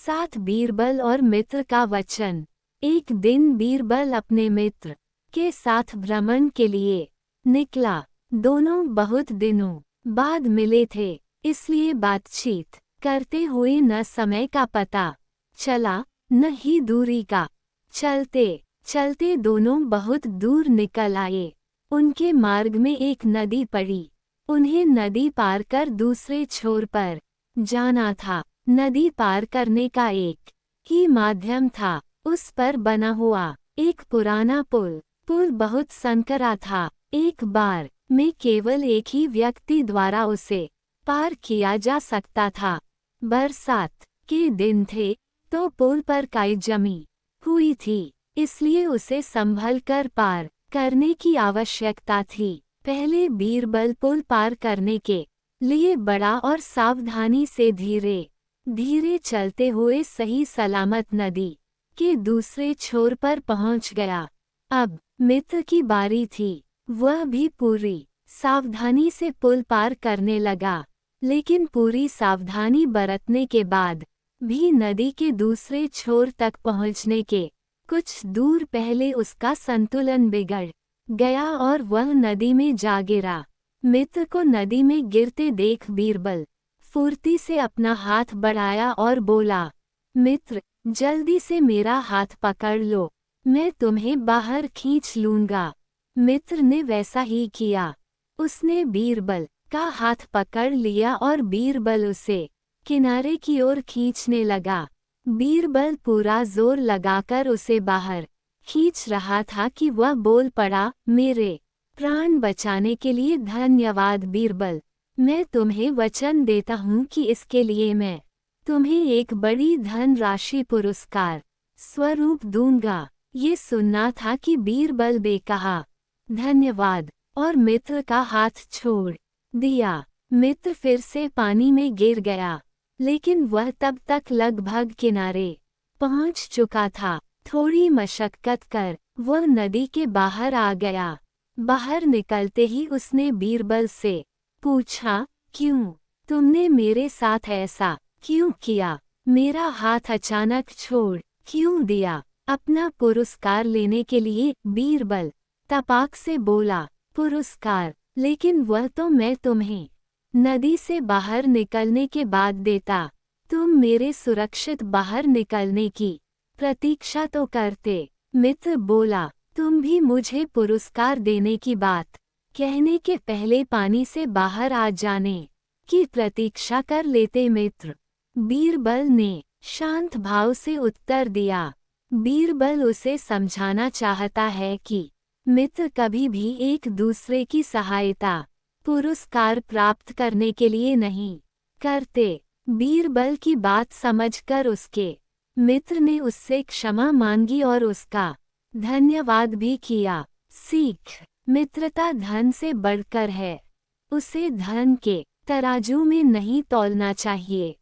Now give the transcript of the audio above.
साथ बीरबल और मित्र का वचन। एक दिन बीरबल अपने मित्र के साथ भ्रमण के लिए निकला। दोनों बहुत दिनों बाद मिले थे, इसलिए बातचीत करते हुए न समय का पता चला न ही दूरी का। चलते चलते दोनों बहुत दूर निकल आए। उनके मार्ग में एक नदी पड़ी। उन्हें नदी पार कर दूसरे छोर पर जाना था। नदी पार करने का एक ही माध्यम था, उस पर बना हुआ एक पुराना पुल। पुल बहुत संकरा था। एक बार में केवल एक ही व्यक्ति द्वारा उसे पार किया जा सकता था। बरसात के दिन थे तो पुल पर काई जमी हुई थी, इसलिए उसे संभल कर पार करने की आवश्यकता थी। पहले बीरबल पुल पार करने के लिए बड़ा और सावधानी से धीरे धीरे चलते हुए सही सलामत नदी के दूसरे छोर पर पहुंच गया। अब मित्र की बारी थी। वह भी पूरी सावधानी से पुल पार करने लगा, लेकिन पूरी सावधानी बरतने के बाद भी नदी के दूसरे छोर तक पहुंचने के कुछ दूर पहले उसका संतुलन बिगड़ गया और वह नदी में जा गिरा। मित्र को नदी में गिरते देख बीरबल फुर्ती से अपना हाथ बढ़ाया और बोला, मित्र, जल्दी से मेरा हाथ पकड़ लो, मैं तुम्हें बाहर खींच लूंगा। मित्र ने वैसा ही किया। उसने बीरबल का हाथ पकड़ लिया और बीरबल उसे किनारे की ओर खींचने लगा। बीरबल पूरा जोर लगाकर उसे बाहर खींच रहा था कि वह बोल पड़ा, मेरे प्राण बचाने के लिए धन्यवाद बीरबल। मैं तुम्हें वचन देता हूँ कि इसके लिए मैं तुम्हें एक बड़ी धनराशि पुरस्कार स्वरूप दूंगा। ये सुनना था कि बीरबल बे कहा धन्यवाद और मित्र का हाथ छोड़ दिया। मित्र फिर से पानी में गिर गया, लेकिन वह तब तक लगभग किनारे पहुंच चुका था। थोड़ी मशक्कत कर वह नदी के बाहर आ गया। बाहर निकलते ही उसने बीरबल से पूछा, क्यों? तुमने मेरे साथ ऐसा क्यों किया? मेरा हाथ अचानक छोड़ क्यों दिया? अपना पुरस्कार लेने के लिए बीरबल तपाक से बोला, पुरस्कार? लेकिन वह तो मैं तुम्हें नदी से बाहर निकलने के बाद देता। तुम मेरे सुरक्षित बाहर निकलने की प्रतीक्षा तो करते। मित्र बोला, तुम भी मुझे पुरस्कार देने की बात कहने के पहले पानी से बाहर आ जाने की प्रतीक्षा कर लेते। मित्र बीरबल ने शांत भाव से उत्तर दिया। बीरबल उसे समझाना चाहता है कि मित्र कभी भी एक दूसरे की सहायता पुरस्कार प्राप्त करने के लिए नहीं करते। बीरबल की बात समझकर उसके मित्र ने उससे क्षमा मांगी और उसका धन्यवाद भी किया। सीख, मित्रता धन से बढ़कर है। उसे धन के तराजू में नहीं तौलना चाहिए।